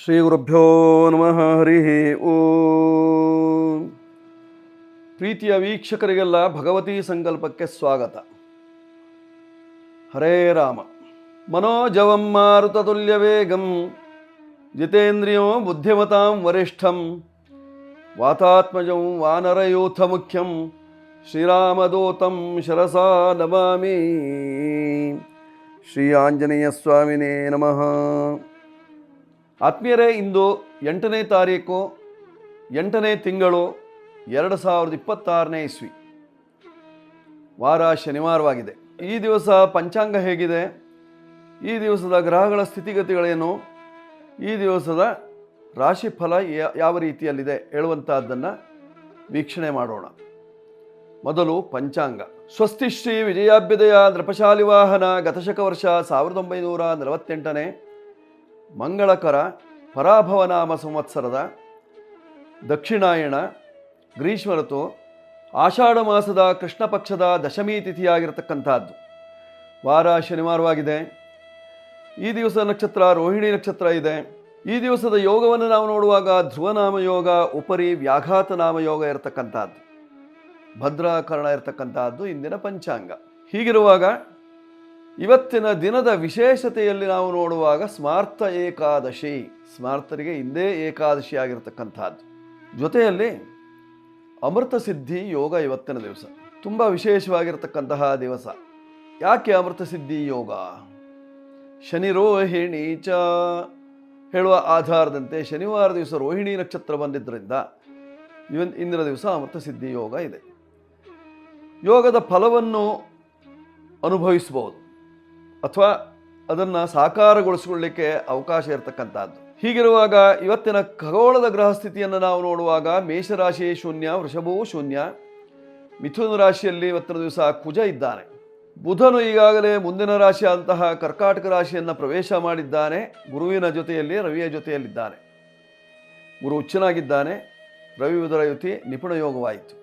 ಶ್ರೀ ಗುರುಭ್ಯೋ ನಮಃ. ಹರಿ ಓಂ. ಪ್ರೀತಿಯ ವೀಕ್ಷಕರಿಗೆಲ್ಲ ಭಗವತಿ ಸಂಕಲ್ಪಕ್ಕೆ ಸ್ವಾಗತ. ಹರೇ ರಾಮ. ಮನೋಜವಂ ಮಾರುತತುಲ್ಯ ವೇಗಂ ಜಿತೇಂದ್ರಿಯೋ ಬುದ್ಧಿಮತಾಂ ವರಿಷ್ಠಂ ವಾತಾತ್ಮಜಂ ವಾನರಯೂಥ ಮುಖ್ಯಂ ಶ್ರೀರಾಮದೂತಂ ಶಿರಸಾ ನಮಾಮಿ. ಶ್ರೀ ಆಂಜನೇಯ ಸ್ವಾಮಿನೇ ನಮಃ. ಆತ್ಮೀಯರೇ, ಇಂದು 8ನೇ ತಾರೀಕು 8ನೇ ತಿಂಗಳು 2026ನೇ ಇಸ್ವಿ, ವಾರ ಶನಿವಾರವಾಗಿದೆ. ಈ ದಿವಸ ಪಂಚಾಂಗ ಹೇಗಿದೆ, ಈ ದಿವಸದ ಗ್ರಹಗಳ ಸ್ಥಿತಿಗತಿಗಳೇನು, ಈ ದಿವಸದ ರಾಶಿಫಲ ಯಾವ ರೀತಿಯಲ್ಲಿದೆ ಹೇಳುವಂತಹದ್ದನ್ನು ವೀಕ್ಷಣೆ ಮಾಡೋಣ. ಮೊದಲು ಪಂಚಾಂಗ. ಸ್ವಸ್ತಿ ಶ್ರೀ ವಿಜಯಾಭ್ಯುದಯ ನೃಪಶಾಲಿ ವಾಹನ ಗತಶಕ ವರ್ಷ 1948ನೇ ಮಂಗಳಕರ ಪರಾಭವನಾಮ ಸಂವತ್ಸರದ ದಕ್ಷಿಣಾಯಣ ಗ್ರೀಷ್ಮ ಋತು ಆಷಾಢ ಮಾಸದ ಕೃಷ್ಣ ಪಕ್ಷದ ದಶಮಿ ತಿಥಿಯಾಗಿರತಕ್ಕಂಥದ್ದು. ವಾರ ಶನಿವಾರವಾಗಿದೆ. ಈ ದಿವಸ ನಕ್ಷತ್ರ ರೋಹಿಣಿ ನಕ್ಷತ್ರ ಇದೆ. ಈ ದಿವಸದ ಯೋಗವನ್ನು ನಾವು ನೋಡುವಾಗ ಧ್ರುವನಾಮ ಯೋಗ, ಉಪರಿ ವ್ಯಾಘಾತ ನಾಮ ಯೋಗ ಇರತಕ್ಕಂಥದ್ದು, ಭದ್ರಾಕರಣ ಇರತಕ್ಕಂಥದ್ದು ಇಂದಿನ ಪಂಚಾಂಗ. ಹೀಗಿರುವಾಗ ಇವತ್ತಿನ ದಿನದ ವಿಶೇಷತೆಯಲ್ಲಿ ನಾವು ನೋಡುವಾಗ ಸ್ಮಾರ್ತ ಏಕಾದಶಿ, ಸ್ಮಾರ್ತರಿಗೆ ಇಂದೇ ಏಕಾದಶಿ ಆಗಿರತಕ್ಕಂಥದ್ದು. ಜೊತೆಯಲ್ಲಿ ಅಮೃತ ಸಿದ್ಧಿ ಯೋಗ ಇವತ್ತಿನ ದಿವಸ ತುಂಬ ವಿಶೇಷವಾಗಿರತಕ್ಕಂತಹ ದಿವಸ. ಯಾಕೆ ಅಮೃತ ಸಿದ್ಧಿ ಯೋಗ? ಶನಿ ರೋಹಿಣಿ ಚ ಹೇಳುವ ಆಧಾರದಂತೆ ಶನಿವಾರ ದಿವಸ ರೋಹಿಣಿ ನಕ್ಷತ್ರ ಬಂದಿದ್ದರಿಂದ ಇಂದಿನ ದಿವಸ ಅಮೃತ ಸಿದ್ಧಿ ಯೋಗ ಇದೆ. ಯೋಗದ ಫಲವನ್ನು ಅನುಭವಿಸಬಹುದು ಅಥವಾ ಅದನ್ನು ಸಾಕಾರಗೊಳಿಸಿಕೊಳ್ಳಲಿಕ್ಕೆ ಅವಕಾಶ ಇರತಕ್ಕಂಥದ್ದು. ಹೀಗಿರುವಾಗ ಇವತ್ತಿನ ಖಗೋಳದ ಗ್ರಹ ಸ್ಥಿತಿಯನ್ನು ನಾವು ನೋಡುವಾಗ ಮೇಷರಾಶಿ ಶೂನ್ಯ, ವೃಷಭವೂ ಶೂನ್ಯ, ಮಿಥುನ ರಾಶಿಯಲ್ಲಿ ಇವತ್ತಿನ ದಿವಸ ಕುಜ ಇದ್ದಾನೆ. ಬುಧನು ಈಗಾಗಲೇ ಮುಂದಿನ ರಾಶಿಯಾದಂತಹ ಕರ್ಕಾಟಕ ರಾಶಿಯನ್ನು ಪ್ರವೇಶ ಮಾಡಿದ್ದಾನೆ. ಗುರುವಿನ ಜೊತೆಯಲ್ಲಿ ರವಿಯ ಜೊತೆಯಲ್ಲಿದ್ದಾನೆ. ಗುರು ಉಚ್ಚನಾಗಿದ್ದಾನೆ. ರವಿ ಉದರ ಯುತಿ ನಿಪುಣ ಯೋಗವಾಯಿತು.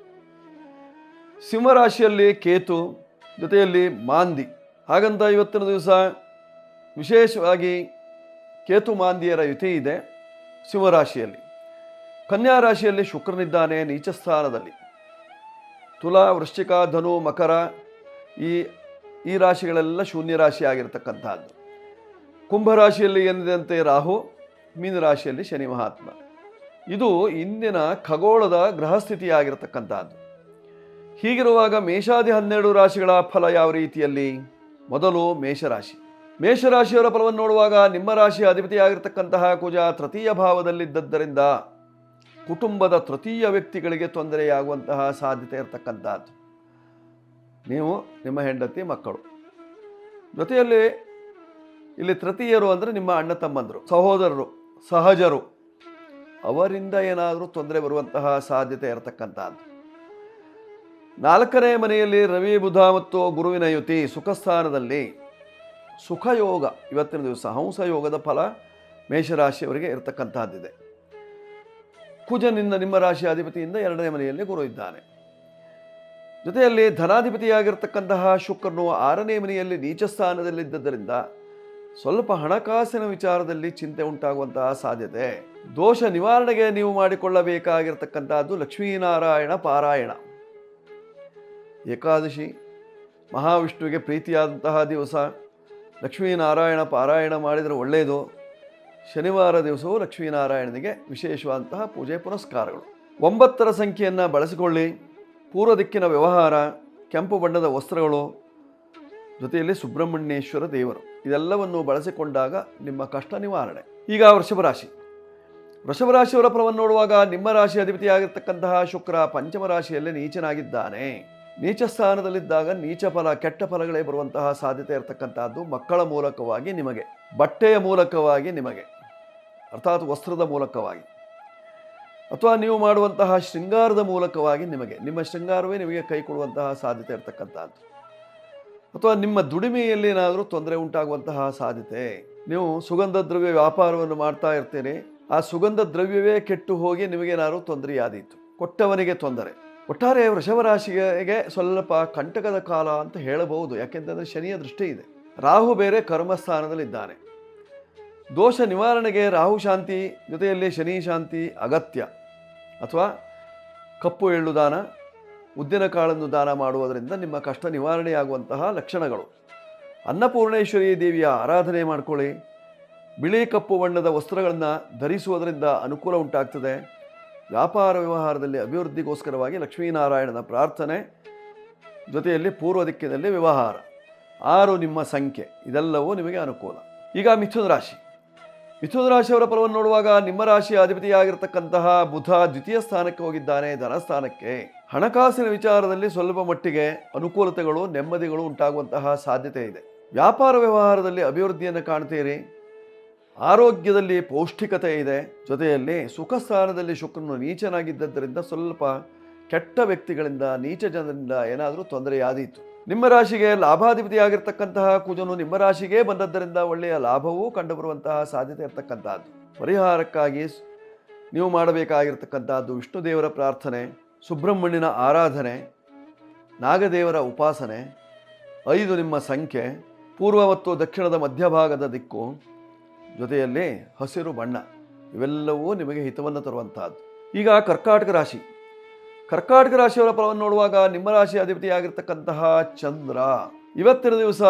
ಸಿಂಹರಾಶಿಯಲ್ಲಿ ಕೇತು ಜೊತೆಯಲ್ಲಿ ಮಾಂದಿ. ಹಾಗಂತ ಇವತ್ತಿನ ದಿವಸ ವಿಶೇಷವಾಗಿ ಕೇತು ಮಾಂದಿಯರ ಯುತಿ ಇದೆ ಸಿಂಹರಾಶಿಯಲ್ಲಿ. ಕನ್ಯಾ ರಾಶಿಯಲ್ಲಿ ಶುಕ್ರನಿದ್ದಾನೆ ನೀಚ ಸ್ಥಾನದಲ್ಲಿ. ತುಲಾ, ವೃಶ್ಚಿಕ, ಧನು, ಮಕರ ಈ ರಾಶಿಗಳೆಲ್ಲ ಶೂನ್ಯ ರಾಶಿ ಆಗಿರತಕ್ಕಂಥದ್ದು. ಕುಂಭರಾಶಿಯಲ್ಲಿ ಎಂದಿದಂತೆ ರಾಹು, ಮೀನರಾಶಿಯಲ್ಲಿ ಶನಿ ಮಹಾತ್ಮ. ಇದು ಇಂದಿನ ಖಗೋಳದ ಗ್ರಹಸ್ಥಿತಿ ಆಗಿರತಕ್ಕಂಥದ್ದು. ಹೀಗಿರುವಾಗ ಮೇಷಾದಿ 12 ರಾಶಿಗಳ ಫಲ ಯಾವ ರೀತಿಯಲ್ಲಿ? ಮೊದಲು ಮೇಷರಾಶಿ. ಮೇಷರಾಶಿಯವರ ಫಲವನ್ನು ನೋಡುವಾಗ ನಿಮ್ಮ ರಾಶಿಯ ಅಧಿಪತಿಯಾಗಿರ್ತಕ್ಕಂತಹ ಕುಜ ತೃತೀಯ ಭಾವದಲ್ಲಿದ್ದದ್ದರಿಂದ ಕುಟುಂಬದ ತೃತೀಯ ವ್ಯಕ್ತಿಗಳಿಗೆ ತೊಂದರೆಯಾಗುವಂತಹ ಸಾಧ್ಯತೆ ಇರತಕ್ಕಂಥದ್ದು. ನೀವು, ನಿಮ್ಮ ಹೆಂಡತಿ, ಮಕ್ಕಳು, ಜೊತೆಯಲ್ಲಿ ಇಲ್ಲಿ ತೃತೀಯರು ಅಂದರೆ ನಿಮ್ಮ ಅಣ್ಣ ತಮ್ಮಂದರು, ಸಹೋದರರು, ಸಹಜರು, ಅವರಿಂದ ಏನಾದರೂ ತೊಂದರೆ ಬರುವಂತಹ ಸಾಧ್ಯತೆ ಇರತಕ್ಕಂಥದ್ದು. 4ನೇ ಮನೆಯಲ್ಲಿ ರವಿ, ಬುಧ ಮತ್ತು ಗುರುವಿನ ಯುತಿ ಸುಖಸ್ಥಾನದಲ್ಲಿ ಸುಖಯೋಗ. ಇವತ್ತಿನ ದಿವಸ ಹಂಸಯೋಗದ ಫಲ ಮೇಷರಾಶಿಯವರಿಗೆ ಇರತಕ್ಕಂತಹದ್ದಿದೆ. ಕುಜನಿಂದ ನಿಮ್ಮ ರಾಶಿಯ ಅಧಿಪತಿಯಿಂದ 2ನೇ ಮನೆಯಲ್ಲಿ ಗುರು ಇದ್ದಾನೆ. ಜೊತೆಯಲ್ಲಿ ಧನಾಧಿಪತಿಯಾಗಿರ್ತಕ್ಕಂತಹ ಶುಕ್ರನು 6ನೇ ಮನೆಯಲ್ಲಿ ನೀಚ ಸ್ಥಾನದಲ್ಲಿದ್ದರಿಂದ ಸ್ವಲ್ಪ ಹಣಕಾಸಿನ ವಿಚಾರದಲ್ಲಿ ಚಿಂತೆ ಉಂಟಾಗುವಂತಹ ಸಾಧ್ಯತೆ. ದೋಷ ನಿವಾರಣೆಗೆ ನೀವು ಮಾಡಿಕೊಳ್ಳಬೇಕಾಗಿರ್ತಕ್ಕಂಥದ್ದು ಲಕ್ಷ್ಮೀನಾರಾಯಣ ಪಾರಾಯಣ. ಏಕಾದಶಿ ಮಹಾವಿಷ್ಣುವಿಗೆ ಪ್ರೀತಿಯಾದಂತಹ ದಿವಸ. ಲಕ್ಷ್ಮೀನಾರಾಯಣ ಪಾರಾಯಣ ಮಾಡಿದರೆ ಒಳ್ಳೆಯದು. ಶನಿವಾರ ದಿವಸವೂ ಲಕ್ಷ್ಮೀನಾರಾಯಣನಿಗೆ ವಿಶೇಷವಾದಂತಹ ಪೂಜೆ ಪುನಸ್ಕಾರಗಳು. 9ರ ಸಂಖ್ಯೆಯನ್ನು ಬಳಸಿಕೊಳ್ಳಿ. ಪೂರ್ವ ದಿಕ್ಕಿನ ವ್ಯವಹಾರ, ಕೆಂಪು ಬಣ್ಣದ ವಸ್ತ್ರಗಳು, ಜೊತೆಯಲ್ಲಿ ಸುಬ್ರಹ್ಮಣ್ಯೇಶ್ವರ ದೇವರು, ಇದೆಲ್ಲವನ್ನು ಬಳಸಿಕೊಂಡಾಗ ನಿಮ್ಮ ಕಷ್ಟ ನಿವಾರಣೆ. ಈಗ ವೃಷಭರಾಶಿ. ವೃಷಭರಾಶಿಯವರ ಫಲವನ್ನು ನೋಡುವಾಗ ನಿಮ್ಮ ರಾಶಿ ಅಧಿಪತಿಯಾಗಿರ್ತಕ್ಕಂತಹ ಶುಕ್ರ ಪಂಚಮ ರಾಶಿಯಲ್ಲಿ ನೀಚನಾಗಿದ್ದಾನೆ. ನೀಚ ಸ್ಥಾನದಲ್ಲಿದ್ದಾಗ ನೀಚ ಫಲ, ಕೆಟ್ಟ ಫಲಗಳೇ ಬರುವಂತಹ ಸಾಧ್ಯತೆ ಇರತಕ್ಕಂಥದ್ದು. ಮಕ್ಕಳ ಮೂಲಕವಾಗಿ ನಿಮಗೆ, ಬಟ್ಟೆಯ ಮೂಲಕವಾಗಿ ನಿಮಗೆ, ಅರ್ಥಾತ್ ವಸ್ತ್ರದ ಮೂಲಕವಾಗಿ, ಅಥವಾ ನೀವು ಮಾಡುವಂತಹ ಶೃಂಗಾರದ ಮೂಲಕವಾಗಿ ನಿಮಗೆ, ನಿಮ್ಮ ಶೃಂಗಾರವೇ ನಿಮಗೆ ಕೈ ಕೊಡುವಂತಹ ಸಾಧ್ಯತೆ ಇರತಕ್ಕಂಥದ್ದು. ಅಥವಾ ನಿಮ್ಮ ದುಡಿಮೆಯಲ್ಲಿ ಏನಾದರೂ ತೊಂದರೆ ಉಂಟಾಗುವಂತಹ ಸಾಧ್ಯತೆ. ನೀವು ಸುಗಂಧ ದ್ರವ್ಯ ವ್ಯಾಪಾರವನ್ನು ಮಾಡ್ತಾ ಇರ್ತೀರಿ, ಆ ಸುಗಂಧ ದ್ರವ್ಯವೇ ಕೆಟ್ಟು ಹೋಗಿ ನಿಮಗೇನಾದರೂ ತೊಂದರೆಯಾದೀತು, ಕೊಟ್ಟವನಿಗೆ ತೊಂದರೆ. ಒಟ್ಟಾರೆ ವೃಷಭರಾಶಿಗೆ ಸ್ವಲ್ಪ ಕಂಟಕದ ಕಾಲ ಅಂತ ಹೇಳಬಹುದು. ಯಾಕೆಂತಂದರೆ ಶನಿಯ ದೃಷ್ಟಿ ಇದೆ. ರಾಹು ಬೇರೆ ಕರ್ಮಸ್ಥಾನದಲ್ಲಿದ್ದಾನೆ. ದೋಷ ನಿವಾರಣೆಗೆ ರಾಹು ಶಾಂತಿ ಜೊತೆಯಲ್ಲಿ ಶನಿ ಶಾಂತಿ ಅಗತ್ಯ. ಅಥವಾ ಕಪ್ಪು ಎಳ್ಳು ದಾನ, ಉದ್ದಿನ ಕಾಳನ್ನು ದಾನ ಮಾಡುವುದರಿಂದ ನಿಮ್ಮ ಕಷ್ಟ ನಿವಾರಣೆಯಾಗುವಂತಹ ಲಕ್ಷಣಗಳು. ಅನ್ನಪೂರ್ಣೇಶ್ವರಿ ದೇವಿಯ ಆರಾಧನೆ ಮಾಡಿಕೊಳ್ಳಿ. ಬಿಳಿ ಕಪ್ಪು ಬಣ್ಣದ ವಸ್ತ್ರಗಳನ್ನು ಧರಿಸುವುದರಿಂದ ಅನುಕೂಲ ಉಂಟಾಗ್ತದೆ. ವ್ಯಾಪಾರ ವ್ಯವಹಾರದಲ್ಲಿ ಅಭಿವೃದ್ಧಿಗೋಸ್ಕರವಾಗಿ ಲಕ್ಷ್ಮೀನಾರಾಯಣನ ಪ್ರಾರ್ಥನೆ, ಜೊತೆಯಲ್ಲಿ ಪೂರ್ವ ದಿಕ್ಕಿನಲ್ಲಿ ವ್ಯವಹಾರ. 6 ನಿಮ್ಮ ಸಂಖ್ಯೆ, ಇದೆಲ್ಲವೂ ನಿಮಗೆ ಅನುಕೂಲ. ಈಗ ಮಿಥುನ ರಾಶಿ. ಮಿಥುನ ರಾಶಿಯವರ ಫಲವನ್ನು ನೋಡುವಾಗ ನಿಮ್ಮ ರಾಶಿಯ ಅಧಿಪತಿಯಾಗಿರ್ತಕ್ಕಂತಹ ಬುಧ ದ್ವಿತೀಯ ಸ್ಥಾನಕ್ಕೆ ಹೋಗಿದ್ದಾನೆ, ಧನಸ್ಥಾನಕ್ಕೆ. ಹಣಕಾಸಿನ ವಿಚಾರದಲ್ಲಿ ಸ್ವಲ್ಪ ಮಟ್ಟಿಗೆ ಅನುಕೂಲತೆಗಳು, ನೆಮ್ಮದಿಗಳು ಉಂಟಾಗುವಂತಹ ಸಾಧ್ಯತೆ ಇದೆ. ವ್ಯಾಪಾರ ವ್ಯವಹಾರದಲ್ಲಿ ಅಭಿವೃದ್ಧಿಯನ್ನು ಕಾಣ್ತೀರಿ. ಆರೋಗ್ಯದಲ್ಲಿ ಪೌಷ್ಟಿಕತೆ ಇದೆ. ಜೊತೆಯಲ್ಲಿ ಸುಖ ಸ್ಥಾನದಲ್ಲಿ ಶುಕ್ರನು ನೀಚನಾಗಿದ್ದರಿಂದ ಸ್ವಲ್ಪ ಕೆಟ್ಟ ವ್ಯಕ್ತಿಗಳಿಂದ, ನೀಚ ಜನರಿಂದ ಏನಾದರೂ ತೊಂದರೆಯಾದೀತು. ನಿಮ್ಮ ರಾಶಿಗೆ ಲಾಭಾಧಿಪತಿಯಾಗಿರ್ತಕ್ಕಂತಹ ಕುಜನು ನಿಮ್ಮ ರಾಶಿಗೆ ಬಂದದ್ದರಿಂದ ಒಳ್ಳೆಯ ಲಾಭವೂ ಕಂಡುಬರುವಂತಹ ಸಾಧ್ಯತೆ ಇರತಕ್ಕಂಥದ್ದು. ಪರಿಹಾರಕ್ಕಾಗಿ ನೀವು ಮಾಡಬೇಕಾಗಿರ್ತಕ್ಕಂಥದ್ದು ವಿಷ್ಣು ದೇವರ ಪ್ರಾರ್ಥನೆ, ಸುಬ್ರಹ್ಮಣ್ಯನ ಆರಾಧನೆ, ನಾಗದೇವರ ಉಪಾಸನೆ. 5 ನಿಮ್ಮ ಸಂಖ್ಯೆ, ಪೂರ್ವ ಮತ್ತು ದಕ್ಷಿಣದ ಮಧ್ಯಭಾಗದ ದಿಕ್ಕು, ಜೊತೆಯಲ್ಲಿ ಹಸಿರು ಬಣ್ಣ. ಇವೆಲ್ಲವೂ ನಿಮಗೆ ಹಿತವನ್ನು ತರುವಂತಹದ್ದು. ಈಗ ಕರ್ಕಾಟಕ ರಾಶಿ. ಕರ್ಕಾಟಕ ರಾಶಿಯವರ ಫಲವನ್ನು ನೋಡುವಾಗ ನಿಮ್ಮ ರಾಶಿಯ ಅಧಿಪತಿಯಾಗಿರ್ತಕ್ಕಂತಹ ಚಂದ್ರ ಇವತ್ತಿನ ದಿವಸ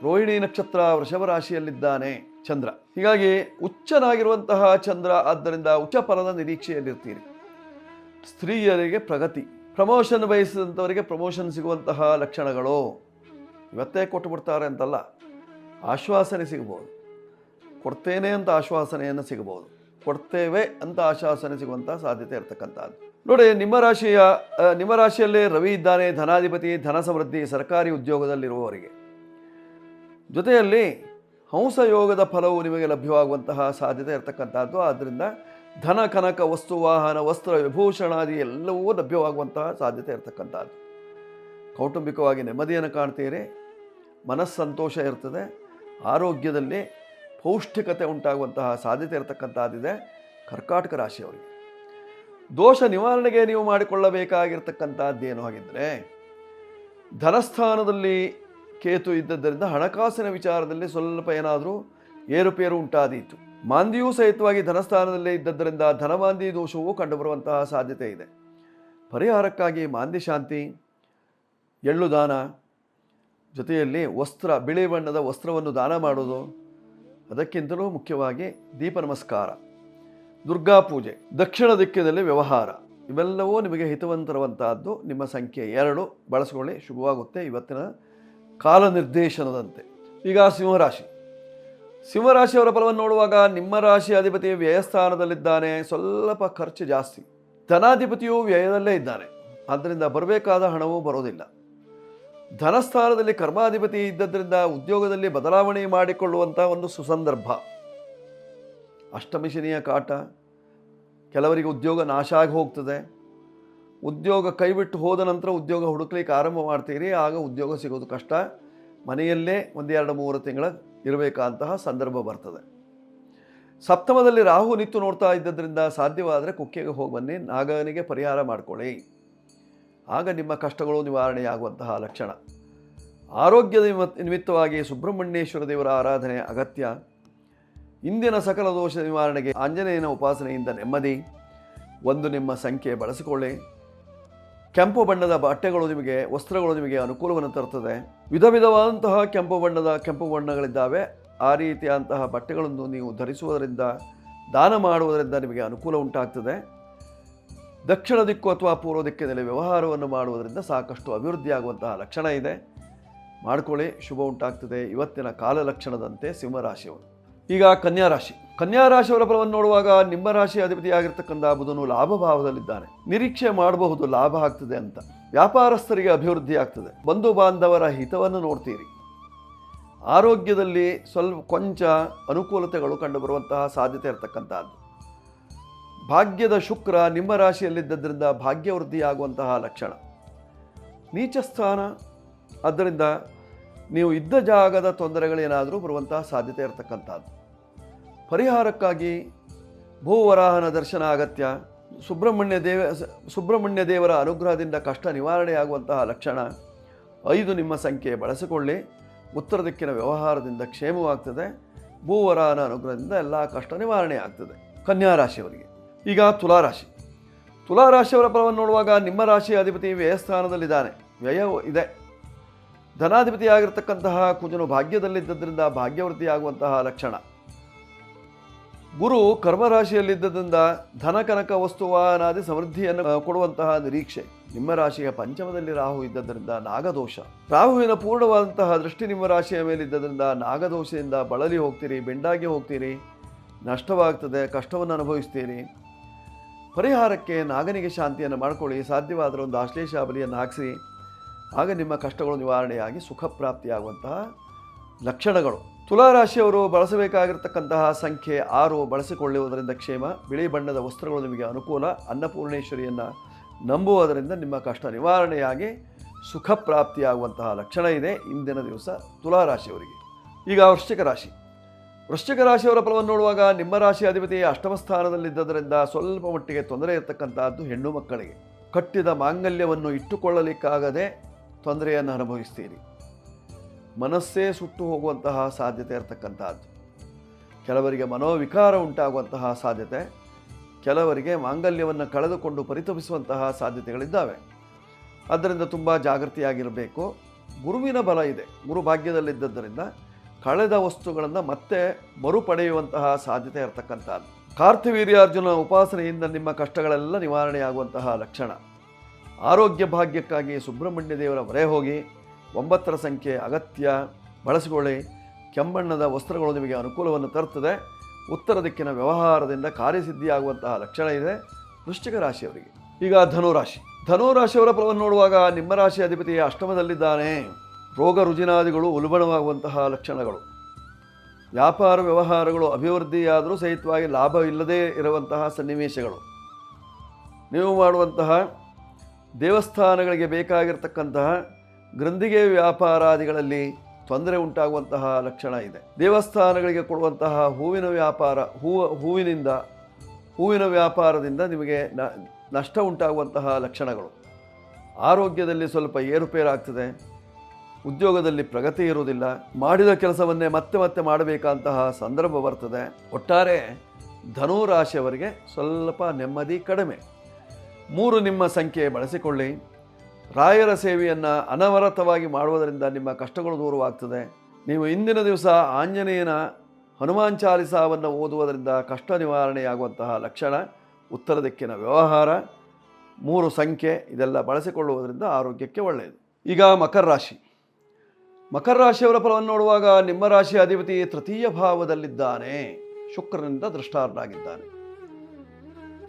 ರೋಹಿಣಿ ನಕ್ಷತ್ರ ವೃಷಭ ರಾಶಿಯಲ್ಲಿದ್ದಾನೆ ಚಂದ್ರ. ಹೀಗಾಗಿ ಉಚ್ಚನಾಗಿರುವಂತಹ ಚಂದ್ರ, ಆದ್ದರಿಂದ ಉಚ್ಚ ಫಲದ ನಿರೀಕ್ಷೆಯಲ್ಲಿರ್ತೀರಿ. ಸ್ತ್ರೀಯರಿಗೆ ಪ್ರಗತಿ, ಪ್ರಮೋಷನ್ ಬಯಸಿದಂಥವರಿಗೆ ಪ್ರಮೋಷನ್ ಸಿಗುವಂತಹ ಲಕ್ಷಣಗಳು. ಇವತ್ತೇ ಕೊಟ್ಟು ಬಿಡ್ತಾರೆ ಅಂತಲ್ಲ, ಆಶ್ವಾಸನೆ ಸಿಗಬಹುದು. ಕೊಡ್ತೇನೆ ಅಂತ ಆಶ್ವಾಸನೆಯನ್ನು ಸಿಗಬಹುದು, ಕೊಡ್ತೇವೆ ಅಂತ ಆಶ್ವಾಸನೆ ಸಿಗುವಂತಹ ಸಾಧ್ಯತೆ ಇರತಕ್ಕಂಥದ್ದು. ನೋಡಿ, ನಿಮ್ಮ ರಾಶಿಯಲ್ಲೇ ರವಿ ಇದ್ದಾನೆ, ಧನಾಧಿಪತಿ, ಧನ ಸಮೃದ್ಧಿ, ಸರ್ಕಾರಿ ಉದ್ಯೋಗದಲ್ಲಿರುವವರಿಗೆ. ಜೊತೆಯಲ್ಲಿ ಹಂಸಯೋಗದ ಫಲವು ನಿಮಗೆ ಲಭ್ಯವಾಗುವಂತಹ ಸಾಧ್ಯತೆ ಇರತಕ್ಕಂಥದ್ದು. ಆದ್ದರಿಂದ ಧನ, ಕನಕ, ವಸ್ತು, ವಾಹನ, ವಸ್ತ್ರ, ವಿಭೂಷಣಾದಿ ಎಲ್ಲವೂ ಲಭ್ಯವಾಗುವಂತಹ ಸಾಧ್ಯತೆ ಇರತಕ್ಕಂಥದ್ದು. ಕೌಟುಂಬಿಕವಾಗಿ ನೆಮ್ಮದಿಯನ್ನು ಕಾಣ್ತೀರಿ, ಮನಸ್ಸಂತೋಷ ಇರ್ತದೆ. ಆರೋಗ್ಯದಲ್ಲಿ ಪೌಷ್ಟಿಕತೆ ಉಂಟಾಗುವಂತಹ ಸಾಧ್ಯತೆ ಇರತಕ್ಕಂಥದ್ದಿದೆ ಕರ್ಕಾಟಕ ರಾಶಿಯವರಿಗೆ. ದೋಷ ನಿವಾರಣೆಗೆ ನೀವು ಮಾಡಿಕೊಳ್ಳಬೇಕಾಗಿರ್ತಕ್ಕಂಥದ್ದೇನು ಆಗಿದ್ದರೆ, ಧನಸ್ಥಾನದಲ್ಲಿ ಕೇತು ಇದ್ದದ್ದರಿಂದ ಹಣಕಾಸಿನ ವಿಚಾರದಲ್ಲಿ ಸ್ವಲ್ಪ ಏನಾದರೂ ಏರುಪೇರು ಉಂಟಾದೀತು. ಮಾಂದಿಯೂ ಸಹಿತವಾಗಿ ಧನಸ್ಥಾನದಲ್ಲೇ ಇದ್ದದ್ದರಿಂದ ಧನಮಾಂದಿ ದೋಷವೂ ಕಂಡುಬರುವಂತಹ ಸಾಧ್ಯತೆ ಇದೆ. ಪರಿಹಾರಕ್ಕಾಗಿ ಮಾಂದಿ ಶಾಂತಿ, ಎಳ್ಳು ದಾನ, ಜೊತೆಯಲ್ಲಿ ವಸ್ತ್ರ, ಬಿಳಿ ಬಣ್ಣದ ವಸ್ತ್ರವನ್ನು ದಾನ ಮಾಡೋದು, ಅದಕ್ಕಿಂತಲೂ ಮುಖ್ಯವಾಗಿ ದೀಪ ನಮಸ್ಕಾರ, ದುರ್ಗಾ ಪೂಜೆ, ದಕ್ಷಿಣ ದಿಕ್ಕಿನಲ್ಲಿ ವ್ಯವಹಾರ, ಇವೆಲ್ಲವೂ ನಿಮಗೆ ಹಿತವನ್ನು ತರುವಂತಹದ್ದು. ನಿಮ್ಮ ಸಂಖ್ಯೆ 2 ಬಳಸಿಕೊಳ್ಳಿ, ಶುಭವಾಗುತ್ತೆ ಇವತ್ತಿನ ಕಾಲ ನಿರ್ದೇಶನದಂತೆ. ಈಗ ಸಿಂಹರಾಶಿ. ಸಿಂಹರಾಶಿಯವರ ಫಲವನ್ನು ನೋಡುವಾಗ ನಿಮ್ಮ ರಾಶಿ ಅಧಿಪತಿ ವ್ಯಯಸ್ಥಾನದಲ್ಲಿದ್ದಾನೆ, ಸ್ವಲ್ಪ ಖರ್ಚು ಜಾಸ್ತಿ. ಧನಾಧಿಪತಿಯು ವ್ಯಯದಲ್ಲೇ ಇದ್ದಾನೆ, ಆದ್ದರಿಂದ ಬರಬೇಕಾದ ಹಣವೂ ಬರೋದಿಲ್ಲ. ಧನಸ್ಥಾನದಲ್ಲಿ ಕರ್ಮಾಧಿಪತಿ ಇದ್ದದ್ರಿಂದ ಉದ್ಯೋಗದಲ್ಲಿ ಬದಲಾವಣೆ ಮಾಡಿಕೊಳ್ಳುವಂಥ ಒಂದು ಸುಸಂದರ್ಭ. ಅಷ್ಟಮಿ ಶನಿಯ ಕಾಟ, ಕೆಲವರಿಗೆ ಉದ್ಯೋಗ ನಾಶ ಆಗಿ ಹೋಗ್ತದೆ. ಉದ್ಯೋಗ ಕೈಬಿಟ್ಟು ಹೋದ ನಂತರ ಉದ್ಯೋಗ ಹುಡುಕ್ಲಿಕ್ಕೆ ಆರಂಭ ಮಾಡ್ತೀರಿ, ಆಗ ಉದ್ಯೋಗ ಸಿಗೋದು ಕಷ್ಟ. ಮನೆಯಲ್ಲೇ 1-2-3 ತಿಂಗಳ ಇರಬೇಕಾದಂತಹ ಸಂದರ್ಭ ಬರ್ತದೆ. ಸಪ್ತಮದಲ್ಲಿ ರಾಹು ನಿತ್ತು ನೋಡ್ತಾ ಇದ್ದದ್ರಿಂದ ಸಾಧ್ಯವಾದರೆ ಕುಕ್ಕೆಗೆ ಹೋಗಿ ಬನ್ನಿ, ನಾಗನಿಗೆ ಪರಿಹಾರ ಮಾಡಿಕೊಳ್ಳಿ, ಆಗ ನಿಮ್ಮ ಕಷ್ಟಗಳು ನಿವಾರಣೆಯಾಗುವಂತಹ ಲಕ್ಷಣ. ಆರೋಗ್ಯದ ನಿಮಿತ್ತವಾಗಿ ಸುಬ್ರಹ್ಮಣ್ಯೇಶ್ವರ ದೇವರ ಆರಾಧನೆ ಅಗತ್ಯ. ಇಂದಿನ ಸಕಲ ದೋಷ ನಿವಾರಣೆಗೆ ಆಂಜನೇಯನ ಉಪಾಸನೆಯಿಂದ ನೆಮ್ಮದಿ. 1 ನಿಮ್ಮ ಸಂಖ್ಯೆ ಬಳಸಿಕೊಳ್ಳಿ. ಕೆಂಪು ಬಣ್ಣದ ಬಟ್ಟೆಗಳು ನಿಮಗೆ, ವಸ್ತ್ರಗಳು ನಿಮಗೆ ಅನುಕೂಲವನ್ನು ತರುತ್ತದೆ. ವಿಧ ವಿಧವಾದಂತಹ ಕೆಂಪು ಬಣ್ಣಗಳಿದ್ದಾವೆ. ಆ ರೀತಿಯಾದಂತಹ ಬಟ್ಟೆಗಳನ್ನು ನೀವು ಧರಿಸುವುದರಿಂದ, ದಾನ ಮಾಡುವುದರಿಂದ ನಿಮಗೆ ಅನುಕೂಲ ಉಂಟಾಗ್ತದೆ. ದಕ್ಷಿಣ ದಿಕ್ಕು ಅಥವಾ ಪೂರ್ವ ದಿಕ್ಕಿನಲ್ಲಿ ವ್ಯವಹಾರವನ್ನು ಮಾಡುವುದರಿಂದ ಸಾಕಷ್ಟು ಅಭಿವೃದ್ಧಿಯಾಗುವಂತಹ ಲಕ್ಷಣ ಇದೆ. ಮಾಡಿಕೊಳ್ಳಿ, ಶುಭ ಉಂಟಾಗ್ತದೆ ಇವತ್ತಿನ ಕಾಲ ಲಕ್ಷಣದಂತೆ ಸಿಂಹರಾಶಿಯವರು. ಈಗ ಕನ್ಯಾರಾಶಿ. ಕನ್ಯಾರಾಶಿಯವರ ಫಲವನ್ನು ನೋಡುವಾಗ ನಿಮ್ಮ ರಾಶಿ ಅಧಿಪತಿಯಾಗಿರ್ತಕ್ಕಂಥ ಬುಧನು ಲಾಭ ಭಾವದಲ್ಲಿದ್ದಾನೆ. ನಿರೀಕ್ಷೆ ಮಾಡಬಹುದು ಲಾಭ ಆಗ್ತದೆ ಅಂತ. ವ್ಯಾಪಾರಸ್ಥರಿಗೆ ಅಭಿವೃದ್ಧಿ ಆಗ್ತದೆ. ಬಂಧು ಬಾಂಧವರ ಹಿತವನ್ನು ನೋಡ್ತೀರಿ. ಆರೋಗ್ಯದಲ್ಲಿ ಕೊಂಚ ಅನುಕೂಲತೆಗಳು ಕಂಡುಬರುವಂತಹ ಸಾಧ್ಯತೆ ಇರತಕ್ಕಂಥದ್ದು. ಭಾಗ್ಯದ ಶುಕ್ರ ನಿಮ್ಮ ರಾಶಿಯಲ್ಲಿದ್ದರಿಂದ ಭಾಗ್ಯವೃದ್ಧಿಯಾಗುವಂತಹ ಲಕ್ಷಣ. ನೀಚ ಸ್ಥಾನ, ಆದ್ದರಿಂದ ನೀವು ಇದ್ದ ಜಾಗದ ತೊಂದರೆಗಳೇನಾದರೂ ಬರುವಂತಹ ಸಾಧ್ಯತೆ ಇರತಕ್ಕಂಥದ್ದು. ಪರಿಹಾರಕ್ಕಾಗಿ ಭೂವರಾಹನ ದರ್ಶನ ಅಗತ್ಯ. ಸುಬ್ರಹ್ಮಣ್ಯ ದೇವರ ಅನುಗ್ರಹದಿಂದ ಕಷ್ಟ ನಿವಾರಣೆಯಾಗುವಂತಹ ಲಕ್ಷಣ. 5 ನಿಮ್ಮ ಸಂಖ್ಯೆ ಬಳಸಿಕೊಳ್ಳಿ. ಉತ್ತರ ದಿಕ್ಕಿನ ವ್ಯವಹಾರದಿಂದ ಕ್ಷೇಮವಾಗ್ತದೆ. ಭೂವರಾನ ಅನುಗ್ರಹದಿಂದ ಎಲ್ಲ ಕಷ್ಟ ನಿವಾರಣೆ ಆಗ್ತದೆ. ಕನ್ಯಾ ರಾಶಿಯವರಿಗೆ. ಈಗ ತುಲಾರಾಶಿ. ತುಲಾರಾಶಿಯವರ ಫಲವನ್ನು ನೋಡುವಾಗ ನಿಮ್ಮ ರಾಶಿಯ ಅಧಿಪತಿ ವ್ಯಯಸ್ಥಾನದಲ್ಲಿದ್ದಾನೆ, ವ್ಯಯ ಇದೆ. ಧನಾಧಿಪತಿಯಾಗಿರ್ತಕ್ಕಂತಹ ಕುಜನು ಭಾಗ್ಯದಲ್ಲಿದ್ದರಿಂದ ಭಾಗ್ಯವೃದ್ಧಿಯಾಗುವಂತಹ ಲಕ್ಷಣ. ಗುರು ಕರ್ಮರಾಶಿಯಲ್ಲಿದ್ದರಿಂದ ಧನ ಕನಕ ವಸ್ತುವಾನಾದಿ ಸಮೃದ್ಧಿಯನ್ನು ಕೊಡುವಂತಹ ನಿರೀಕ್ಷೆ. ನಿಮ್ಮ ರಾಶಿಯ ಪಂಚಮದಲ್ಲಿ ರಾಹು ಇದ್ದದರಿಂದ ನಾಗದೋಷ. ರಾಹುವಿನ ಪೂರ್ಣವಾದಂತಹ ದೃಷ್ಟಿ ನಿಮ್ಮ ರಾಶಿಯ ಮೇಲಿದ್ದರಿಂದ ನಾಗದೋಷದಿಂದ ಬಳಲಿ ಹೋಗ್ತೀರಿ, ಬೆಂಡಾಗಿ ಹೋಗ್ತೀರಿ, ನಷ್ಟವಾಗ್ತದೆ, ಕಷ್ಟವನ್ನು ಅನುಭವಿಸ್ತೀರಿ. ಪರಿಹಾರಕ್ಕೆ ನಾಗನಿಗೆ ಶಾಂತಿಯನ್ನು ಮಾಡಿಕೊಳ್ಳಿ. ಸಾಧ್ಯವಾದರೆ ಒಂದು ಆಶ್ಲೇಷ ಬಲಿಯನ್ನು ಹಾಕಿಸಿ. ಆಗ ನಿಮ್ಮ ಕಷ್ಟಗಳು ನಿವಾರಣೆಯಾಗಿ ಸುಖ ಪ್ರಾಪ್ತಿಯಾಗುವಂತಹ ಲಕ್ಷಣಗಳು. ತುಲಾರಾಶಿಯವರು ಬಳಸಬೇಕಾಗಿರ್ತಕ್ಕಂತಹ ಸಂಖ್ಯೆ 6. ಬಳಸಿಕೊಳ್ಳುವುದರಿಂದ ಕ್ಷೇಮ. ಬಿಳಿ ಬಣ್ಣದ ವಸ್ತ್ರಗಳು ನಿಮಗೆ ಅನುಕೂಲ. ಅನ್ನಪೂರ್ಣೇಶ್ವರಿಯನ್ನು ನಂಬುವುದರಿಂದ ನಿಮ್ಮ ಕಷ್ಟ ನಿವಾರಣೆಯಾಗಿ ಸುಖ ಪ್ರಾಪ್ತಿಯಾಗುವಂತಹ ಲಕ್ಷಣ ಇದೆ ಇಂದಿನ ದಿವಸ ತುಲಾರಾಶಿಯವರಿಗೆ. ಈಗ ವೃಶ್ಚಿಕ ರಾಶಿ. ವೃಶ್ಚಿಕ ರಾಶಿಯವರ ಫಲವನ್ನು ನೋಡುವಾಗ ನಿಮ್ಮ ರಾಶಿ ಅಧಿಪತಿ ಅಷ್ಟಮ ಸ್ಥಾನದಲ್ಲಿದ್ದರಿಂದ ಸ್ವಲ್ಪ ಮಟ್ಟಿಗೆ ತೊಂದರೆ ಇರತಕ್ಕಂತಹದ್ದು ಹೆಣ್ಣು ಮಕ್ಕಳಿಗೆ. ಕಟ್ಟಿದ ಮಾಂಗಲ್ಯವನ್ನು ಇಟ್ಟುಕೊಳ್ಳಲಿಕ್ಕಾಗದೆ ತೊಂದರೆಯನ್ನು ಅನುಭವಿಸ್ತೀರಿ. ಮನಸ್ಸೇ ಸುಟ್ಟು ಹೋಗುವಂತಹ ಸಾಧ್ಯತೆ ಇರತಕ್ಕಂತಹದ್ದು. ಕೆಲವರಿಗೆ ಮನೋವಿಕಾರ ಉಂಟಾಗುವಂತಹ ಸಾಧ್ಯತೆ, ಕೆಲವರಿಗೆ ಮಾಂಗಲ್ಯವನ್ನು ಕಳೆದುಕೊಂಡು ಪರಿತಪಿಸುವಂತಹ ಸಾಧ್ಯತೆಗಳಿದ್ದಾವೆ. ಆದ್ದರಿಂದ ತುಂಬ ಜಾಗೃತಿಯಾಗಿರಬೇಕು. ಗುರುವಿನ ಬಲ ಇದೆ, ಗುರು ಭಾಗ್ಯದಲ್ಲಿದ್ದರಿಂದ ಕಳೆದ ವಸ್ತುಗಳನ್ನು ಮತ್ತೆ ಮರುಪಡೆಯುವಂತಹ ಸಾಧ್ಯತೆ ಇರತಕ್ಕಂಥದ್ದು. ಕಾರ್ತಿವೀರ್ಯಾರ್ಜುನ ಉಪಾಸನೆಯಿಂದ ನಿಮ್ಮ ಕಷ್ಟಗಳೆಲ್ಲ ನಿವಾರಣೆಯಾಗುವಂತಹ ಲಕ್ಷಣ. ಆರೋಗ್ಯ ಭಾಗ್ಯಕ್ಕಾಗಿ ಸುಬ್ರಹ್ಮಣ್ಯ ದೇವರ ಮೊರೆ ಹೋಗಿ. 9ರ ಸಂಖ್ಯೆ ಅಗತ್ಯ, ಬಳಸಿಕೊಳ್ಳಿ. ಕೆಂಬಣ್ಣದ ವಸ್ತ್ರಗಳು ನಿಮಗೆ ಅನುಕೂಲವನ್ನು ತರುತ್ತದೆ. ಉತ್ತರ ದಿಕ್ಕಿನ ವ್ಯವಹಾರದಿಂದ ಕಾರ್ಯಸಿದ್ಧಿಯಾಗುವಂತಹ ಲಕ್ಷಣ ಇದೆ ವೃಶ್ಚಿಕ ರಾಶಿಯವರಿಗೆ. ಈಗ ಧನುರಾಶಿ. ಧನುರಾಶಿಯವರ ಫಲವನ್ನು ನೋಡುವಾಗ ನಿಮ್ಮ ರಾಶಿ ಅಧಿಪತಿ ಅಷ್ಟಮದಲ್ಲಿದ್ದಾನೆ. ರೋಗ ರುಜಿನಾದಿಗಳು ಉಲ್ಬಣವಾಗುವಂತಹ ಲಕ್ಷಣಗಳು. ವ್ಯಾಪಾರ ವ್ಯವಹಾರಗಳು ಅಭಿವೃದ್ಧಿಯಾದರೂ ಸಹಿತವಾಗಿ ಲಾಭ ಇಲ್ಲದೇ ಇರುವಂತಹ ಸನ್ನಿವೇಶಗಳು. ನೀವು ಮಾಡುವಂತಹ ದೇವಸ್ಥಾನಗಳಿಗೆ ಬೇಕಾಗಿರ್ತಕ್ಕಂತಹ ಗ್ರಂಥಿಗೆ ವ್ಯಾಪಾರಾದಿಗಳಲ್ಲಿ ತೊಂದರೆ ಉಂಟಾಗುವಂತಹ ಲಕ್ಷಣ ಇದೆ. ದೇವಸ್ಥಾನಗಳಿಗೆ ಕೊಡುವಂತಹ ಹೂವಿನ ವ್ಯಾಪಾರದಿಂದ ನಿಮಗೆ ನಷ್ಟ ಉಂಟಾಗುವಂತಹ ಲಕ್ಷಣಗಳು. ಆರೋಗ್ಯದಲ್ಲಿ ಸ್ವಲ್ಪ ಏರುಪೇರಾಗ್ತದೆ. ಉದ್ಯೋಗದಲ್ಲಿ ಪ್ರಗತಿ ಇರುವುದಿಲ್ಲ. ಮಾಡಿದ ಕೆಲಸವನ್ನೇ ಮತ್ತೆ ಮತ್ತೆ ಮಾಡಬೇಕಂತಹ ಸಂದರ್ಭ ಬರ್ತದೆ. ಒಟ್ಟಾರೆ ಧನುರಾಶಿಯವರಿಗೆ ಸ್ವಲ್ಪ ನೆಮ್ಮದಿ ಕಡಿಮೆ. 3 ನಿಮ್ಮ ಸಂಖ್ಯೆ ಬಳಸಿಕೊಳ್ಳಿ. ರಾಯರ ಸೇವೆಯನ್ನು ಅನವರತವಾಗಿ ಮಾಡುವುದರಿಂದ ನಿಮ್ಮ ಕಷ್ಟಗಳು ದೂರವಾಗ್ತದೆ. ನೀವು ಇಂದಿನ ದಿವಸ ಆಂಜನೇಯನ ಹನುಮಾನ್ ಚಾಲಿಸಾವನ್ನು ಓದುವುದರಿಂದ ಕಷ್ಟ ನಿವಾರಣೆಯಾಗುವಂತಹ ಲಕ್ಷಣ. ಉತ್ತರ ದಿಕ್ಕಿನ ವ್ಯವಹಾರ, 3 ಸಂಖ್ಯೆ ಇದೆಲ್ಲ ಬಳಸಿಕೊಳ್ಳುವುದರಿಂದ ಆರೋಗ್ಯಕ್ಕೆ ಒಳ್ಳೆಯದು. ಈಗ ಮಕರ ರಾಶಿ. ಮಕರ ರಾಶಿಯವರ ಫಲವನ್ನು ನೋಡುವಾಗ ನಿಮ್ಮ ರಾಶಿಯ ಅಧಿಪತಿ ತೃತೀಯ ಭಾವದಲ್ಲಿದ್ದಾನೆ, ಶುಕ್ರನಿಂದ ದೃಷ್ಟಾರನಾಗಿದ್ದಾನೆ.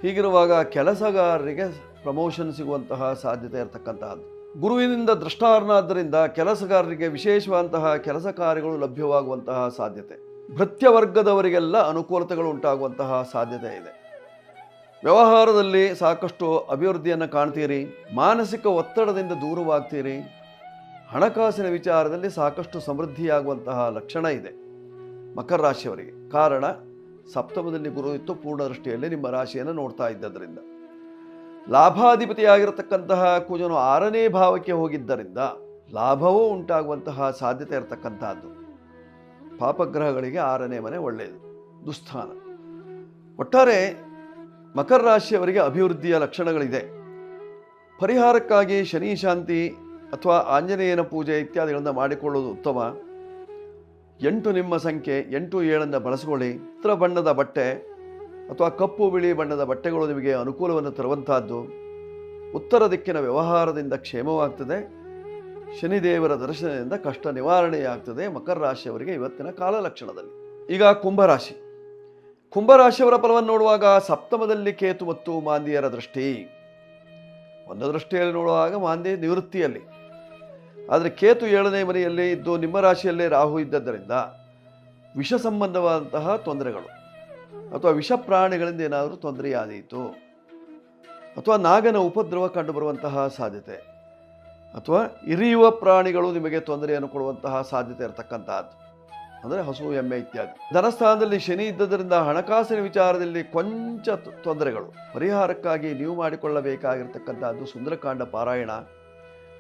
ಹೀಗಿರುವಾಗ ಕೆಲಸಗಾರರಿಗೆ ಪ್ರಮೋಷನ್ ಸಿಗುವಂತಹ ಸಾಧ್ಯತೆ ಇರತಕ್ಕಂತಹದ್ದು. ಗುರುವಿನಿಂದ ದೃಷ್ಟಾರನಾದ್ದರಿಂದ ಕೆಲಸಗಾರರಿಗೆ ವಿಶೇಷವಾದಂತಹ ಕೆಲಸ ಕಾರ್ಯಗಳು ಲಭ್ಯವಾಗುವಂತಹ ಸಾಧ್ಯತೆ. ಭೃತ್ಯ ವರ್ಗದವರಿಗೆಲ್ಲ ಅನುಕೂಲತೆಗಳು ಉಂಟಾಗುವಂತಹ ಸಾಧ್ಯತೆ ಇದೆ. ವ್ಯವಹಾರದಲ್ಲಿ ಸಾಕಷ್ಟು ಅಭಿವೃದ್ಧಿಯನ್ನು ಕಾಣ್ತೀರಿ. ಮಾನಸಿಕ ಒತ್ತಡದಿಂದ ದೂರವಾಗ್ತೀರಿ. ಹಣಕಾಸಿನ ವಿಚಾರದಲ್ಲಿ ಸಾಕಷ್ಟು ಸಮೃದ್ಧಿಯಾಗುವಂತಹ ಲಕ್ಷಣ ಇದೆ ಮಕರ ರಾಶಿಯವರಿಗೆ. ಕಾರಣ ಸಪ್ತಮದಲ್ಲಿ ಗುರು ಇತ್ತು, ಪೂರ್ಣ ದೃಷ್ಟಿಯಲ್ಲಿ ನಿಮ್ಮ ರಾಶಿಯನ್ನು ನೋಡ್ತಾ ಇದ್ದರಿಂದ. ಲಾಭಾಧಿಪತಿಯಾಗಿರತಕ್ಕಂತಹ ಕುಜನು 6ನೇ ಭಾವಕ್ಕೆ ಹೋಗಿದ್ದರಿಂದ ಲಾಭವೂ ಉಂಟಾಗುವಂತಹ ಸಾಧ್ಯತೆ ಇರತಕ್ಕಂತಹದ್ದು. ಪಾಪಗ್ರಹಗಳಿಗೆ 6ನೇ ಮನೆ ಒಳ್ಳೆಯದು, ದುಸ್ಥಾನ. ಒಟ್ಟಾರೆ ಮಕರ ರಾಶಿಯವರಿಗೆ ಅಭಿವೃದ್ಧಿಯ ಲಕ್ಷಣಗಳಿದೆ. ಪರಿಹಾರಕ್ಕಾಗಿ ಶನಿ ಶಾಂತಿ ಅಥವಾ ಆಂಜನೇಯನ ಪೂಜೆ ಇತ್ಯಾದಿಗಳನ್ನು ಮಾಡಿಕೊಳ್ಳುವುದು ಉತ್ತಮ. 8 ನಿಮ್ಮ ಸಂಖ್ಯೆ, 8, 7 ಬಳಸಿಕೊಳ್ಳಿ. ಚಿತ್ರ ಬಣ್ಣದ ಬಟ್ಟೆ ಅಥವಾ ಕಪ್ಪು ಬಿಳಿ ಬಣ್ಣದ ಬಟ್ಟೆಗಳು ನಿಮಗೆ ಅನುಕೂಲವನ್ನು ತರುವಂತಹದ್ದು. ಉತ್ತರ ದಿಕ್ಕಿನ ವ್ಯವಹಾರದಿಂದ ಕ್ಷೇಮವಾಗ್ತದೆ. ಶನಿದೇವರ ದರ್ಶನದಿಂದ ಕಷ್ಟ ನಿವಾರಣೆಯಾಗ್ತದೆ ಮಕರ ರಾಶಿಯವರಿಗೆ ಇವತ್ತಿನ ಕಾಲ ಲಕ್ಷಣದಲ್ಲಿ. ಈಗ ಕುಂಭರಾಶಿ. ಕುಂಭರಾಶಿಯವರ ಫಲವನ್ನು ನೋಡುವಾಗ ಸಪ್ತಮದಲ್ಲಿ ಕೇತು ಮತ್ತು ಮಾಂದಿಯರ ದೃಷ್ಟಿ. ಒಂದು ದೃಷ್ಟಿಯಲ್ಲಿ ನೋಡುವಾಗ ಮಾಂದಿ ನಿವೃತ್ತಿಯಲ್ಲಿ, ಆದರೆ ಕೇತು 7ನೇ ಮನೆಯಲ್ಲಿ ಇದ್ದು ನಿಮ್ಮ ರಾಶಿಯಲ್ಲೇ ರಾಹು ಇದ್ದದ್ದರಿಂದ ವಿಷ ಸಂಬಂಧವಾದಂತಹ ತೊಂದರೆಗಳು ಅಥವಾ ವಿಷ ಪ್ರಾಣಿಗಳಿಂದ ಏನಾದರೂ ತೊಂದರೆಯಾದೀತು, ಅಥವಾ ನಾಗನ ಉಪದ್ರವ ಕಂಡುಬರುವಂತಹ ಸಾಧ್ಯತೆ, ಅಥವಾ ಇರಿಯುವ ಪ್ರಾಣಿಗಳು ನಿಮಗೆ ತೊಂದರೆಯನ್ನು ಕೊಡುವಂತಹ ಸಾಧ್ಯತೆ ಇರತಕ್ಕಂತಹದ್ದು, ಅಂದರೆ ಹಸು ಎಮ್ಮೆ ಇತ್ಯಾದಿ. ಧನಸ್ಥಾನದಲ್ಲಿ ಶನಿ ಇದ್ದದರಿಂದ ಹಣಕಾಸಿನ ವಿಚಾರದಲ್ಲಿ ಕೊಂಚ ತೊಂದರೆಗಳು. ಪರಿಹಾರಕ್ಕಾಗಿ ನೀವು ಮಾಡಿಕೊಳ್ಳಬೇಕಾಗಿರ್ತಕ್ಕಂಥದ್ದು ಸುಂದರಕಾಂಡ ಪಾರಾಯಣ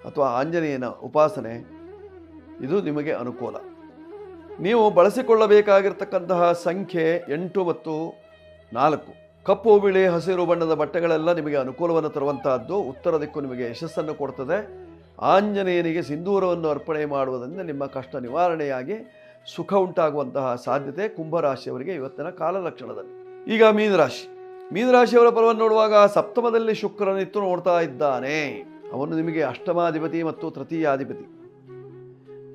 ಅಥವಾ ಆಂಜನೇಯನ ಉಪಾಸನೆ, ಇದು ನಿಮಗೆ ಅನುಕೂಲ. ನೀವು ಬಳಸಿಕೊಳ್ಳಬೇಕಾಗಿರ್ತಕ್ಕಂತಹ ಸಂಖ್ಯೆ 8 ಮತ್ತು 4. ಕಪ್ಪು ಬಿಳಿ ಹಸಿರು ಬಣ್ಣದ ಬಟ್ಟೆಗಳೆಲ್ಲ ನಿಮಗೆ ಅನುಕೂಲವನ್ನು ತರುವಂತಹದ್ದು. ಉತ್ತರ ದಿಕ್ಕು ನಿಮಗೆ ಯಶಸ್ಸನ್ನು ಕೊಡ್ತದೆ. ಆಂಜನೇಯನಿಗೆ ಸಿಂಧೂರವನ್ನು ಅರ್ಪಣೆ ಮಾಡುವುದರಿಂದ ನಿಮ್ಮ ಕಷ್ಟ ನಿವಾರಣೆಯಾಗಿ ಸುಖ ಉಂಟಾಗುವಂತಹ ಸಾಧ್ಯತೆ ಕುಂಭರಾಶಿಯವರಿಗೆ ಇವತ್ತಿನ ಕಾಲಲಕ್ಷಣದಲ್ಲಿ. ಈಗ ಮೀನರಾಶಿಯವರ ಫಲವನ್ನು ನೋಡುವಾಗ ಸಪ್ತಮದಲ್ಲಿ ಶುಕ್ರನಿತ್ತು ನೋಡ್ತಾ ಇದ್ದಾನೆ. ಅವನು ನಿಮಗೆ ಅಷ್ಟಮಾಧಿಪತಿ ಮತ್ತು ತೃತೀಯಾಧಿಪತಿ.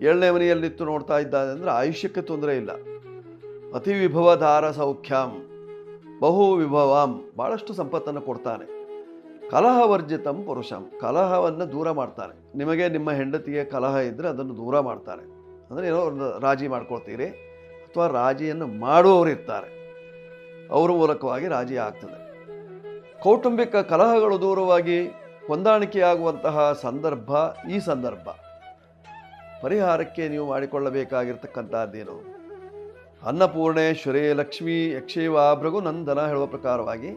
7ನೇ ಮನೆಯಲ್ಲಿತ್ತು ನೋಡ್ತಾ ಇದ್ದಾನೆ ಅಂದರೆ ಆಯುಷ್ಯಕ್ಕೆ ತೊಂದರೆ ಇಲ್ಲ. ಅತಿ ವಿಭವಧಾರ ಸೌಖ್ಯಂ ಬಹು ವಿಭವಂ, ಭಾಳಷ್ಟು ಸಂಪತ್ತನ್ನು ಕೊಡ್ತಾನೆ. ಕಲಹವರ್ಜಿತಂ ಪುರುಷಂ, ಕಲಹವನ್ನು ದೂರ ಮಾಡ್ತಾನೆ. ನಿಮಗೆ ನಿಮ್ಮ ಹೆಂಡತಿಗೆ ಕಲಹ ಇದ್ದರೆ ಅದನ್ನು ದೂರ ಮಾಡ್ತಾನೆ. ಅಂದರೆ ಏನೋ ಒಂದು ರಾಜಿ ಮಾಡ್ಕೊಳ್ತೀರಿ ಅಥವಾ ರಾಜಿಯನ್ನು ಮಾಡುವವರು ಇರ್ತಾರೆ, ಅವರ ಮೂಲಕವಾಗಿ ರಾಜಿ ಆಗ್ತದೆ. ಕೌಟುಂಬಿಕ ಕಲಹಗಳು ದೂರವಾಗಿ ಹೊಂದಾಣಿಕೆಯಾಗುವಂತಹ ಸಂದರ್ಭ ಈ ಸಂದರ್ಭ. ಪರಿಹಾರಕ್ಕೆ ನೀವು ಮಾಡಿಕೊಳ್ಳಬೇಕಾಗಿರ್ತಕ್ಕಂಥದ್ದೇನು? ಅನ್ನಪೂರ್ಣೇಶ್ವರಿ ಲಕ್ಷ್ಮೀ ಯಕ್ಷೇವ ಭೃಗು ನಂದನ ಹೇಳುವ ಪ್ರಕಾರವಾಗಿ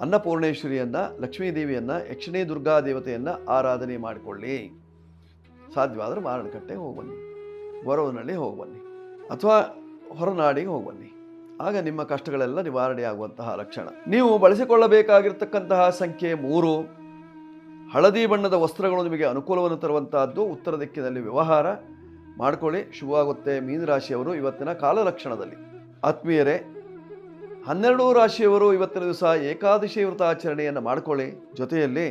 ಅನ್ನಪೂರ್ಣೇಶ್ವರಿಯನ್ನು, ಲಕ್ಷ್ಮೀದೇವಿಯನ್ನು, ಯಕ್ಷಿಣಿ ದುರ್ಗಾ ದೇವತೆಯನ್ನು ಆರಾಧನೆ ಮಾಡಿಕೊಳ್ಳಿ. ಸಾಧ್ಯವಾದರೆ ಮಾರಣಕಟ್ಟೆಗೆ ಹೋಗ್ಬನ್ನಿ, ಗೊರವನಹಳ್ಳಿ ಹೋಗ್ಬನ್ನಿ ಅಥವಾ ಹೊರನಾಡಿಗೆ ಹೋಗ್ಬನ್ನಿ. ಆಗ ನಿಮ್ಮ ಕಷ್ಟಗಳೆಲ್ಲ ನಿವಾರಣೆಯಾಗುವಂತಹ ಲಕ್ಷಣ. ನೀವು ಬಳಸಿಕೊಳ್ಳಬೇಕಾಗಿರ್ತಕ್ಕಂತಹ ಸಂಖ್ಯೆ 3. ಹಳದಿ ಬಣ್ಣದ ವಸ್ತ್ರಗಳು ನಿಮಗೆ ಅನುಕೂಲವನ್ನು ತರುವಂತಹದ್ದು. ಉತ್ತರ ದಿಕ್ಕಿನಲ್ಲಿ ವ್ಯವಹಾರ ಮಾಡಿಕೊಳ್ಳಿ, ಶುಭವಾಗುತ್ತೆ. ಮೀನರಾಶಿಯವರು ಇವತ್ತಿನ ಕಾಲಲಕ್ಷಣದಲ್ಲಿ. ಆತ್ಮೀಯರೇ, 12 ರಾಶಿಯವರು ಇವತ್ತಿನ ದಿವಸ ಏಕಾದಶಿ ವ್ರತಾಚರಣೆಯನ್ನು ಮಾಡಿಕೊಳ್ಳಿ. ಜೊತೆಯಲ್ಲಿ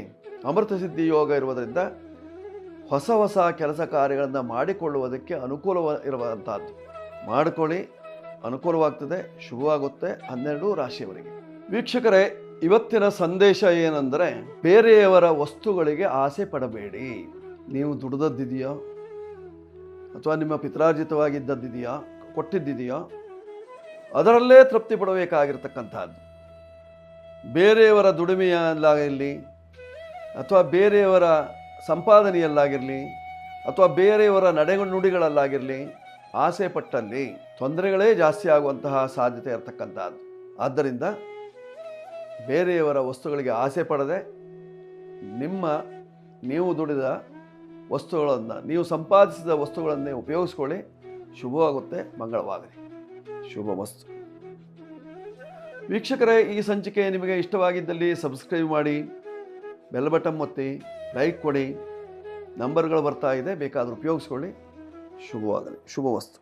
ಅಮೃತ ಸಿದ್ಧಿ ಯೋಗ ಇರುವುದರಿಂದ ಹೊಸ ಹೊಸ ಕೆಲಸ ಕಾರ್ಯಗಳನ್ನು ಮಾಡಿಕೊಳ್ಳುವುದಕ್ಕೆ ಅನುಕೂಲ ಇರುವಂತಹದ್ದು. ಮಾಡಿಕೊಳ್ಳಿ, ಅನುಕೂಲವಾಗ್ತದೆ, ಶುಭವಾಗುತ್ತೆ 12 ರಾಶಿಯವರಿಗೆ. ವೀಕ್ಷಕರೇ, ಇವತ್ತಿನ ಸಂದೇಶ ಏನೆಂದರೆ, ಬೇರೆಯವರ ವಸ್ತುಗಳಿಗೆ ಆಸೆ ಪಡಬೇಡಿ. ನೀವು ದುಡಿದದ್ದಿದೆಯೋ ಅಥವಾ ನಿಮ್ಮ ಪಿತ್ರಾರ್ಜಿತವಾಗಿದ್ದದ್ದಿದೆಯೋ, ಕೊಟ್ಟಿದ್ದಿದೆಯೋ, ಅದರಲ್ಲೇ ತೃಪ್ತಿ ಪಡಬೇಕಾಗಿರ್ತಕ್ಕಂಥದ್ದು. ಬೇರೆಯವರ ದುಡಿಮೆಯಲ್ಲಾಗಿರಲಿ ಅಥವಾ ಬೇರೆಯವರ ಸಂಪಾದನೆಯಲ್ಲಾಗಿರಲಿ ಅಥವಾ ಬೇರೆಯವರ ನಡೆನುಡಿಗಳಲ್ಲಾಗಿರಲಿ ಆಸೆ ಪಟ್ಟಲ್ಲಿ ತೊಂದರೆಗಳೇ ಜಾಸ್ತಿ ಆಗುವಂತಹ ಸಾಧ್ಯತೆ ಇರತಕ್ಕಂಥದ್ದು. ಆದ್ದರಿಂದ ಬೇರೆಯವರ ವಸ್ತುಗಳಿಗೆ ಆಸೆ ಪಡದೆ ನೀವು ದುಡಿದ ವಸ್ತುಗಳನ್ನು, ನೀವು ಸಂಪಾದಿಸಿದ ವಸ್ತುಗಳನ್ನೇ ಉಪಯೋಗಿಸ್ಕೊಳ್ಳಿ. ಶುಭವಾಗುತ್ತೆ, ಮಂಗಳವಾಗಲಿ. ಶುಭಮಸ್ತು. ವೀಕ್ಷಕರೇ, ಈ ಸಂಚಿಕೆ ನಿಮಗೆ ಇಷ್ಟವಾಗಿದ್ದಲ್ಲಿ ಸಬ್ಸ್ಕ್ರೈಬ್ ಮಾಡಿ, ಬೆಲ್ ಬಟನ್ ಒತ್ತಿ, ಲೈಕ್ ಕೊಡಿ. ನಂಬರ್ಗಳು ಬರ್ತಾ ಇದೆ, ಬೇಕಾದರೂ ಉಪಯೋಗಿಸ್ಕೊಳ್ಳಿ. ಶುಭವಾಗಲಿ. ಶುಭವಸ್ತು.